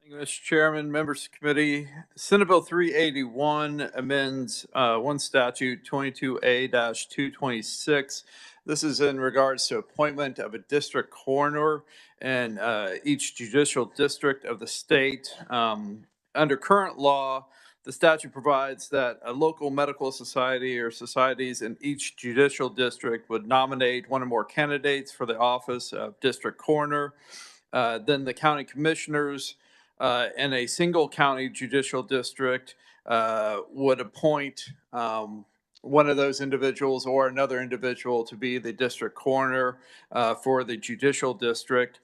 Thank you, Mr. Chairman, members of the committee. Senate Bill 381 amends one statute 22A-226. This is in regards to appointment of a district coroner in each judicial district of the state. Under current law, the statute provides that a local medical society or societies in each judicial district would nominate one or more candidates for the office of district coroner. Then the county commissioners in a single county judicial district would appoint one of those individuals or another individual to be the district coroner for the judicial district.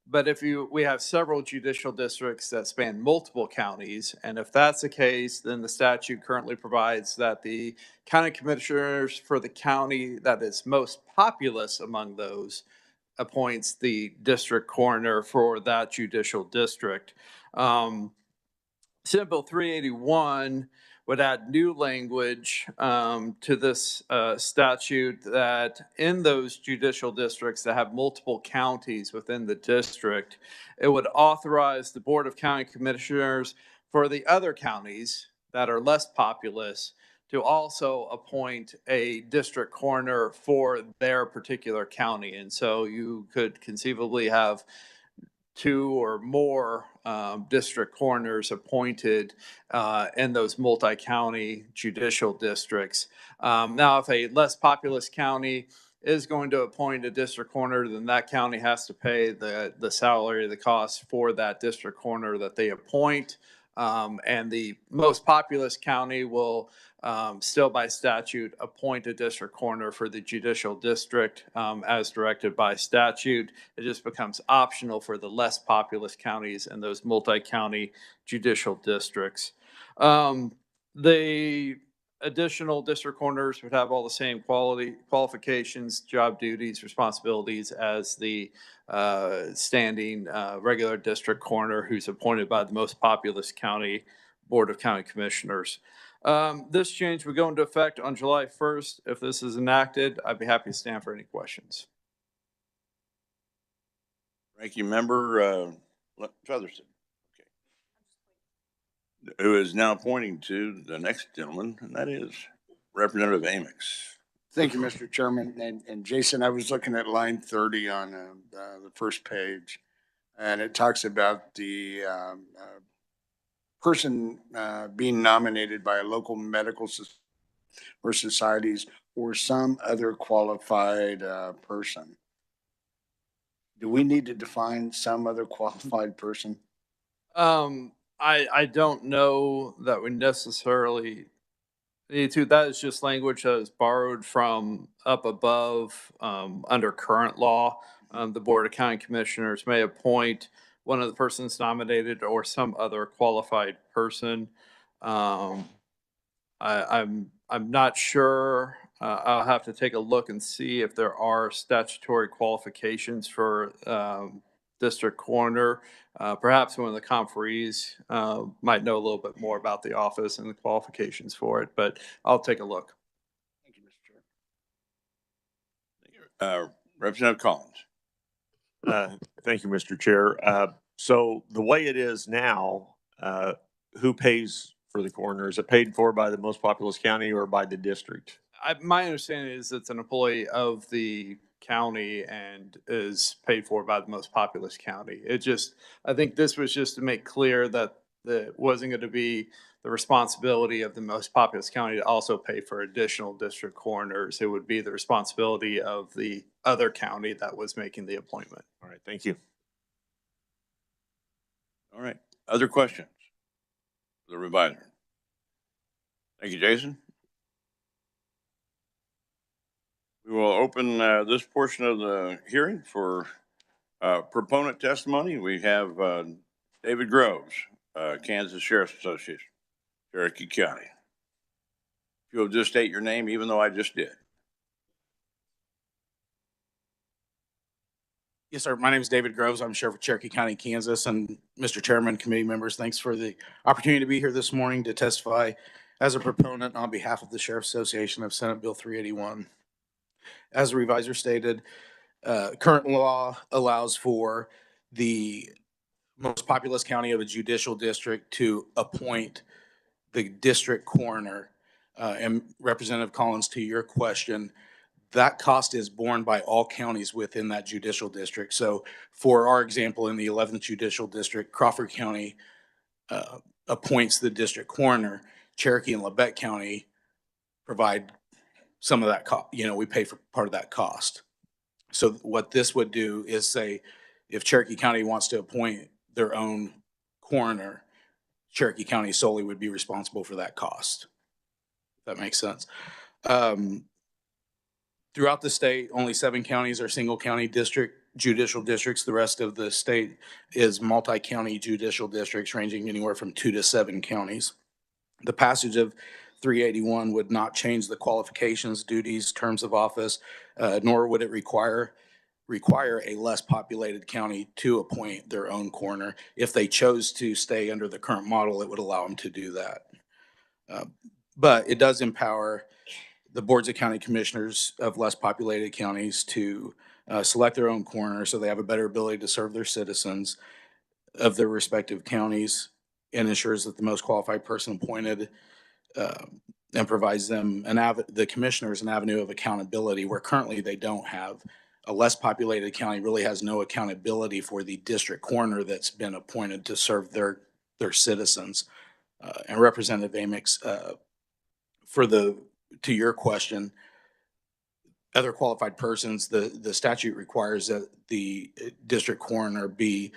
But if we have several judicial districts that span multiple counties, and if that's the case, then the statute currently provides that the county commissioners for the county that is most populous among those appoints the district coroner for that judicial district. Senate Bill 381 would add new language to this statute that in those judicial districts that have multiple counties within the district, it would authorize the Board of County Commissioners for the other counties that are less populous to also appoint a district coroner for their particular county. And so you could conceivably have two or more district coroners appointed in those multi-county judicial districts. Now, if a less populous county is going to appoint a district coroner, then that county has to pay the salary, the cost for that district coroner that they appoint. And the most populous county will still by statute appoint a district coroner for the judicial district as directed by statute. It just becomes optional for the less populous counties and those multi-county judicial districts. The additional district coroners would have all the same qualifications, job duties, responsibilities as the standing regular district coroner who's appointed by the most populous county Board of County Commissioners. This change would go into effect on July 1st. If this is enacted, I'd be happy to stand for any questions. Ranking Member Featherston. Okay. Who is now pointing to the next gentleman, and that is Representative Amix. Thank you, Mr. Chairman. And Jason, I was looking at line 30 on the first page, and it talks about the person being nominated by a local medical or societies or some other qualified person. Do we need to define some other qualified person? I don't know that we necessarily need to. That is just language that is borrowed from up above under current law. The Board of County Commissioners may appoint one of the persons nominated or some other qualified person. I'm not sure. I'll have to take a look and see if there are statutory qualifications for district coroner. Perhaps one of the conferees might know a little bit more about the office and the qualifications for it, but I'll take a look. Thank you, Mr. Chair. Representative Collins. Thank you, Mr. Chair. So the way it is now, who pays for the coroner? Is it paid for by the most populous county or by the district? My understanding is it's an employee of the county and is paid for by the most populous county. I think this was just to make clear that it wasn't going to be the responsibility of the most populous county to also pay for additional district coroners. It would be the responsibility of the other county that was making the appointment. All right, thank you. All right, other questions? The reviser. Thank you, Jason. We will open this portion of the hearing for proponent testimony. We have David Groves, Kansas Sheriff's Association, Cherokee County. If you'll just state your name, even though I just did. Yes, sir. My name is David Groves. I'm Sheriff of Cherokee County, Kansas. And Mr. Chairman, committee members, thanks for the opportunity to be here this morning to testify as a proponent on behalf of the Sheriff's Association of Senate Bill 381. As the reviser stated, current law allows for the most populous county of a judicial district to appoint the district coroner. And Representative Collins, to your question, that cost is borne by all counties within that judicial district. So for our example, in the 11th Judicial District, Crawford County appoints the district coroner. Cherokee and Labette County provide some of that cost. We pay for part of that cost. So what this would do is say, if Cherokee County wants to appoint their own coroner, Cherokee County solely would be responsible for that cost. If that makes sense. Throughout the state, only 7 counties are single county judicial districts. The rest of the state is multi-county judicial districts ranging anywhere from 2 to 7 counties. The passage of 381 would not change the qualifications, duties, terms of office, nor would it require a less populated county to appoint their own coroner. If they chose to stay under the current model, it would allow them to do that. But it does empower the boards of county commissioners of less populated counties to select their own coroner so they have a better ability to serve their citizens of their respective counties, and ensures that the most qualified person appointed and provides them the commissioners an avenue of accountability where currently they don't have. A less populated county really has no accountability for the district coroner that's been appointed to serve their citizens. And Representative Amix, to your question, other qualified persons, the statute requires that the district coroner be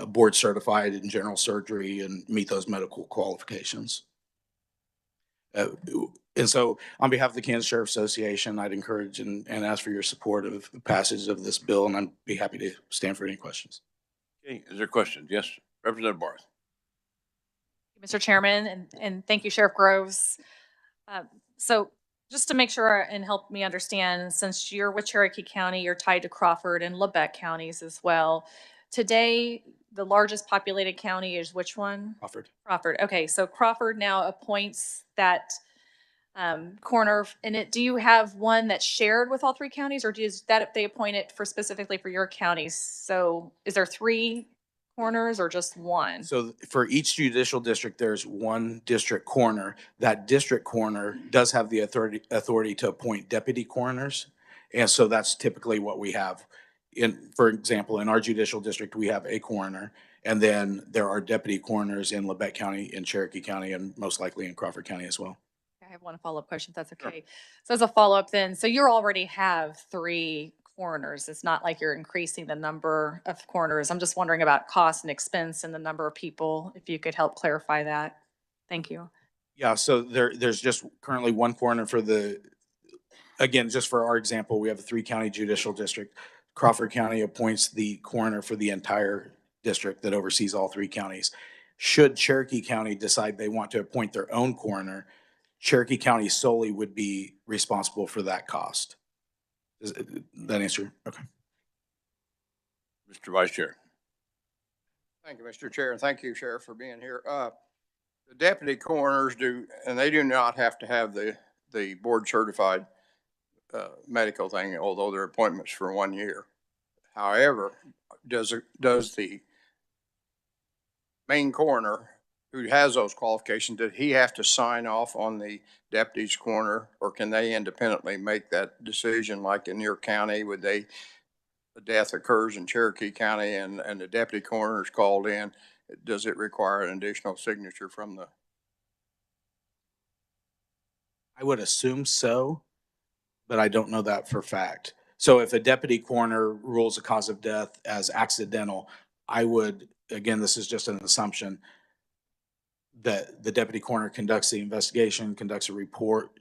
board certified in general surgery and meet those medical qualifications. And so on behalf of the Kansas Sheriff Association, I'd encourage and ask for your support of the passage of this bill, and I'd be happy to stand for any questions. Okay, is there questions? Yes, Representative Barth. Mr. Chairman, and thank you, Sheriff Groves. So just to make sure and help me understand, since you're with Cherokee County, you're tied to Crawford and Labette counties as well. Today, the largest populated county is which one? Crawford. Crawford. Okay, so Crawford now appoints that coroner. And do you have one that's shared with all 3 counties, or is that they appoint it for specifically for your counties? So is there 3 coroners or just 1? So for each judicial district, there's 1 district coroner. That district coroner does have the authority to appoint deputy coroners. And so that's typically what we have. For example, in our judicial district, we have a coroner, and then there are deputy coroners in Labette County, in Cherokee County, and most likely in Crawford County as well. I have one follow-up question, if that's okay. So as a follow-up then, so you already have 3 coroners. It's not like you're increasing the number of coroners. I'm just wondering about cost and expense and the number of people, if you could help clarify that. Thank you. Yeah, so there's just currently 1 coroner for again, just for our example, we have a 3-county judicial district. Crawford County appoints the coroner for the entire district that oversees all 3 counties. Should Cherokee County decide they want to appoint their own coroner, Cherokee County solely would be responsible for that cost. Does that answer? Okay. Mr. Vice Chair. Thank you, Mr. Chair, and thank you, Sheriff, for being here. The deputy coroners they do not have to have the board certified medical thing, although their appointments for 1 year. However, does the main coroner who has those qualifications, did he have to sign off on the deputy's coroner, or can they independently make that decision? Like in your county, the death occurs in Cherokee County and the deputy coroner is called in, does it require an additional signature from the? I would assume so, but I don't know that for fact. So if a deputy coroner rules a cause of death as accidental, I would, again, this is just an assumption, that the deputy coroner conducts the investigation, conducts a report,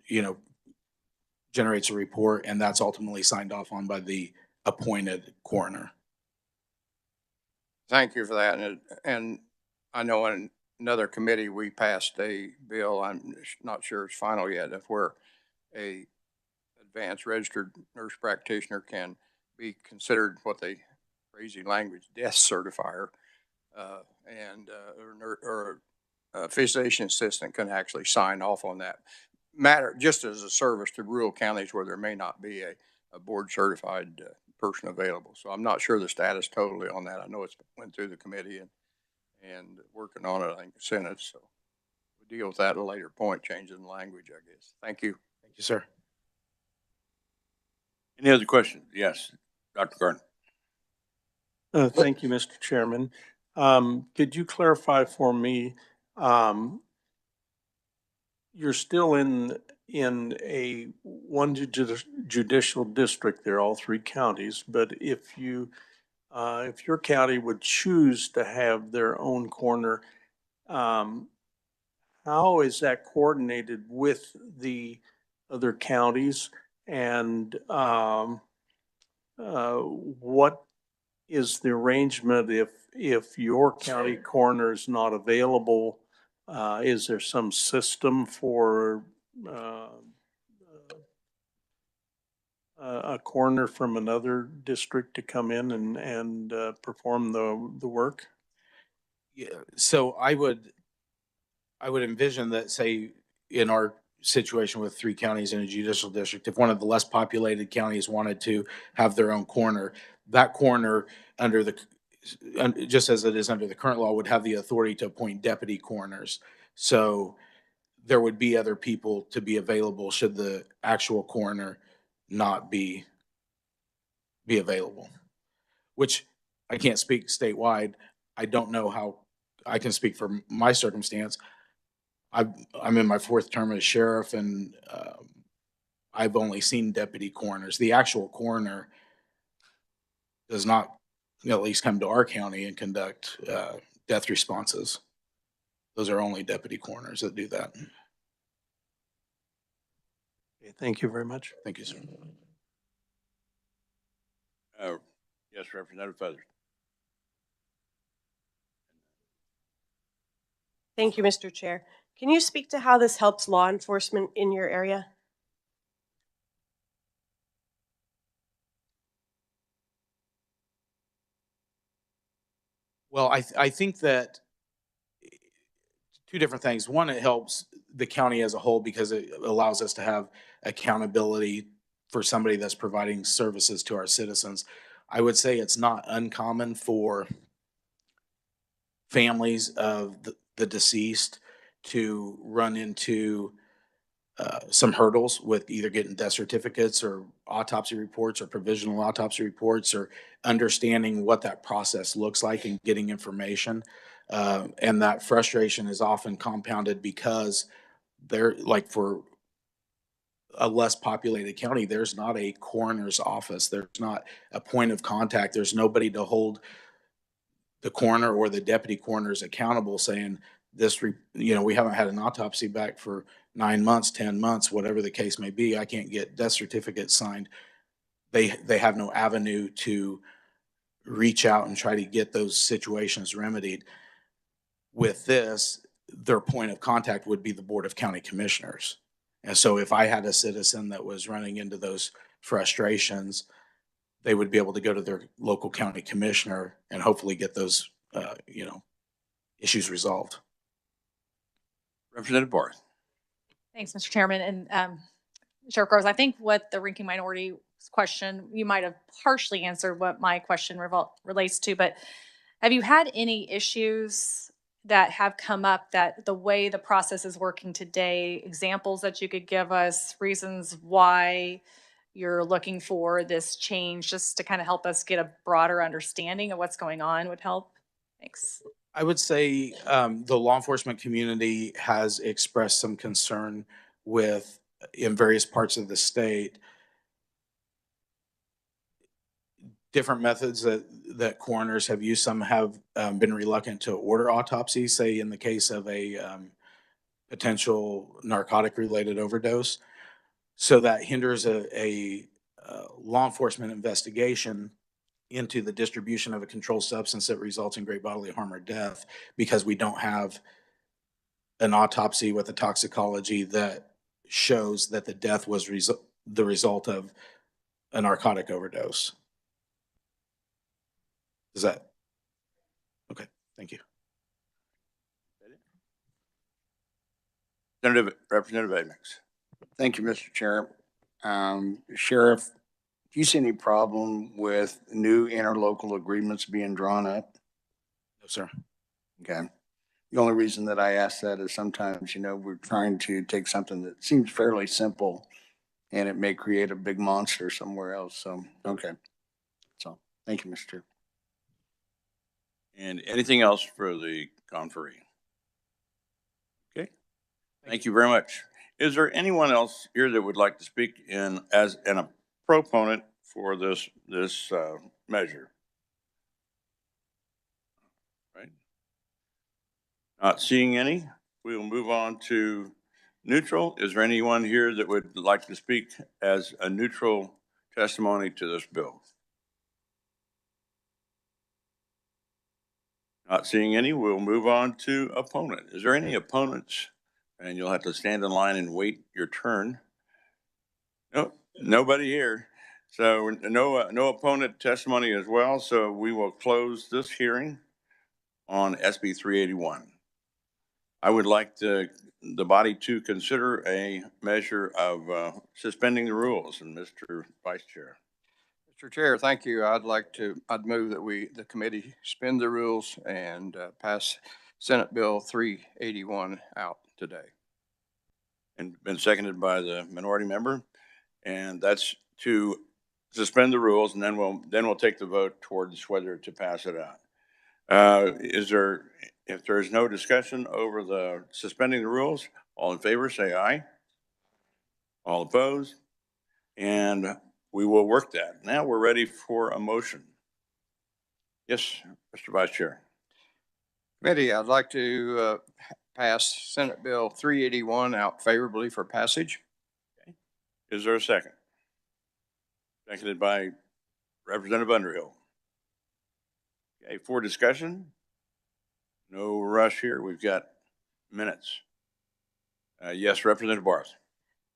generates a report, and that's ultimately signed off on by the appointed coroner. Thank you for that. And I know in another committee, we passed a bill, I'm not sure it's final yet, of where a advanced registered nurse practitioner can be considered what they, crazy language, death certifier, or a physician assistant can actually sign off on that matter, just as a service to rural counties where there may not be a board certified person available. So I'm not sure the status totally on that. I know it's went through the committee, and and working on it, I think, the Senate. So we'll deal with that at a later point, changing the language, I guess. Thank you. Thank you, sir. Any other questions? Yes, Dr. Gardner. Thank you, Mr. Chairman. Could you clarify for me, you're still in a one judicial district there, all three counties, but if your county would choose to have their own coroner, how is that coordinated with the other counties? And what is the arrangement if your county coroner is not available? Is there some system for a coroner from another district to come in and perform the work? Yeah, so I would envision that, say, in our situation with three counties in a judicial district, if one of the less populated counties wanted to have their own coroner, that coroner under the, just as it is under the current law, would have the authority to appoint deputy coroners. So there would be other people to be available should the actual coroner not be available, which I can't speak statewide. I don't know how. I can speak for my circumstance. I'm in my fourth term as sheriff, and I've only seen deputy coroners. The actual coroner does not, at least, come to our county and conduct death responses. Those are only deputy coroners that do that. Okay, thank you very much. Thank you, sir. Yes, Representative Feathers. Thank you, Mr. Chair. Can you speak to how this helps law enforcement in your area? Well, I think that two different things. One, it helps the county as a whole because it allows us to have accountability for somebody that's providing services to our citizens. I would say it's not uncommon for families of the deceased to run into some hurdles with either getting death certificates or autopsy reports or provisional autopsy reports, or understanding what that process looks like and getting information. And that frustration is often compounded because they're like, for a less populated county, there's not a coroner's office. There's not a point of contact. There's nobody to hold the coroner or the deputy coroners accountable, saying this, we haven't had an autopsy back for 9 months, 10 months, whatever the case may be. I can't get death certificates signed. They have no avenue to reach out and try to get those situations remedied. With this, their point of contact would be the Board of County Commissioners. And so if I had a citizen that was running into those frustrations, they would be able to go to their local county commissioner and hopefully get those, issues resolved. Representative Barth. Thanks, Mr. Chairman. And Sheriff Groves, I think what the ranking minority question, you might have partially answered what my question relates to, but have you had any issues that have come up that the way the process is working today, examples that you could give us, reasons why you're looking for this change, just to kind of help us get a broader understanding of what's going on would help? Thanks. I would say the law enforcement community has expressed some concern with, in various parts of the state, different methods that coroners have used. Some have been reluctant to order autopsies, say in the case of a potential narcotic-related overdose. So that hinders a law enforcement investigation into the distribution of a controlled substance that results in great bodily harm or death, because we don't have an autopsy with a toxicology that shows that the death was the result of a narcotic overdose. Is that okay? Thank you. Representative Amix. Thank you, Mr. Chair. Sheriff, do you see any problem with new interlocal agreements being drawn up? No, sir. Okay. The only reason that I ask that is sometimes, we're trying to take something that seems fairly simple and it may create a big monster somewhere else. So, okay. So, thank you, Mr. Chair. And anything else for the conferee? Okay. Thank you very much. Is there anyone else here that would like to speak as a proponent for this measure? Right. Not seeing any, we will move on to neutral. Is there anyone here that would like to speak as a neutral testimony to this bill? Not seeing any, we'll move on to opponent. Is there any opponents? And you'll have to stand in line and wait your turn. No, nobody here. So no opponent testimony as well. So we will close this hearing on SB 381. I would like the body to consider a measure of suspending the rules. And Mr. Vice Chair. Mr. Chair, thank you. I'd move that the committee suspend the rules and pass Senate Bill 381 out today. And been seconded by the minority member. And that's to suspend the rules, and then we'll take the vote towards whether to pass it out. If there's no discussion over the suspending the rules, all in favor say aye. All opposed? And we will work that. Now we're ready for a motion. Yes, Mr. Vice Chair. Committee, I'd like to pass Senate Bill 381 out favorably for passage. Okay. Is there a second? Seconded by Representative Underhill. Okay, for discussion. No rush here. We've got minutes. Yes, Representative Barth.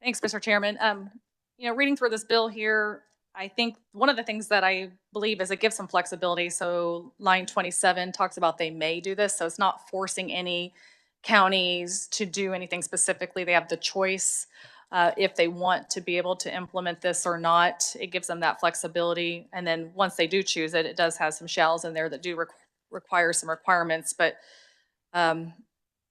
Thanks, Mr. Chairman. Reading through this bill here, I think one of the things that I believe is it gives some flexibility. So line 27 talks about they may do this. So it's not forcing any counties to do anything specifically. They have the choice if they want to be able to implement this or not. It gives them that flexibility. And then once they do choose it, it does have some shalls in there that do require some requirements. But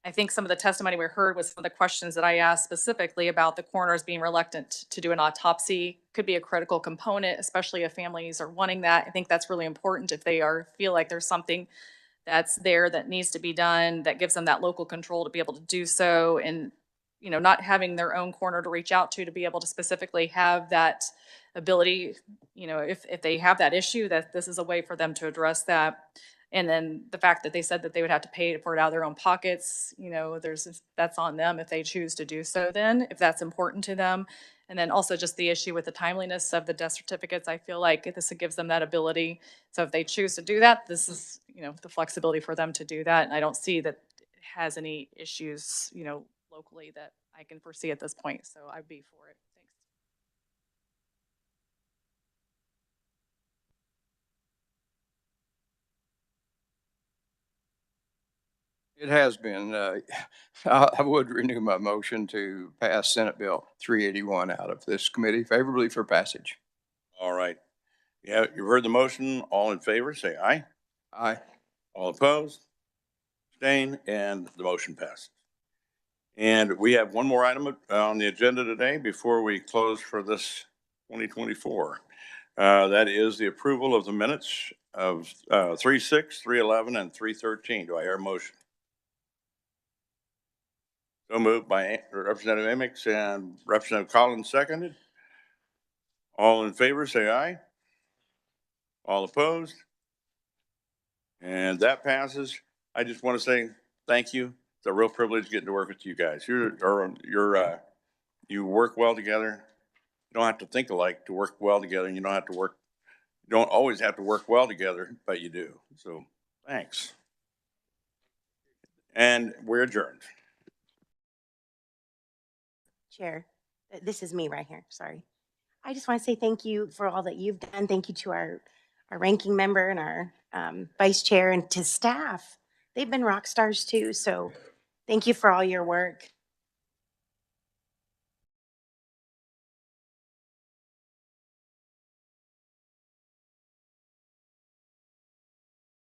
I think some of the testimony we heard was some of the questions that I asked specifically about the coroners being reluctant to do an autopsy could be a critical component, especially if families are wanting that. I think that's really important if they feel like there's something that's there that needs to be done, that gives them that local control to be able to do so, and not having their own coroner to reach out to be able to specifically have that ability, if they have that issue, that this is a way for them to address that. And then the fact that they said that they would have to pay for it out of their own pockets, that's on them if they choose to do so then, if that's important to them. And then also just the issue with the timeliness of the death certificates, I feel like this gives them that ability. So if they choose to do that, this is, the flexibility for them to do that. And I don't see that it has any issues, locally that I can foresee at this point. So I'd be for it. Thanks. It has been, I would renew my motion to pass Senate Bill 381 out of this committee favorably for passage. All right. Yeah, you've heard the motion. All in favor, say aye. Aye. All opposed? Abstain, and the motion passes. And we have one more item on the agenda today before we close for this 2024. That is the approval of the minutes of 3/6, 3/11, and 3/13. Do I hear a motion? So moved by Representative Amix and Representative Collins seconded. All in favor, say aye. All opposed? And that passes. I just want to say thank you. It's a real privilege getting to work with you guys. You work well together. You don't have to think alike to work well together, and you don't always have to work well together, but you do. So thanks. And we're adjourned. Chair, this is me right here, sorry. I just want to say thank you for all that you've done. Thank you to our ranking member and our vice chair, and to staff. They've been rock stars too, so thank you for all your work.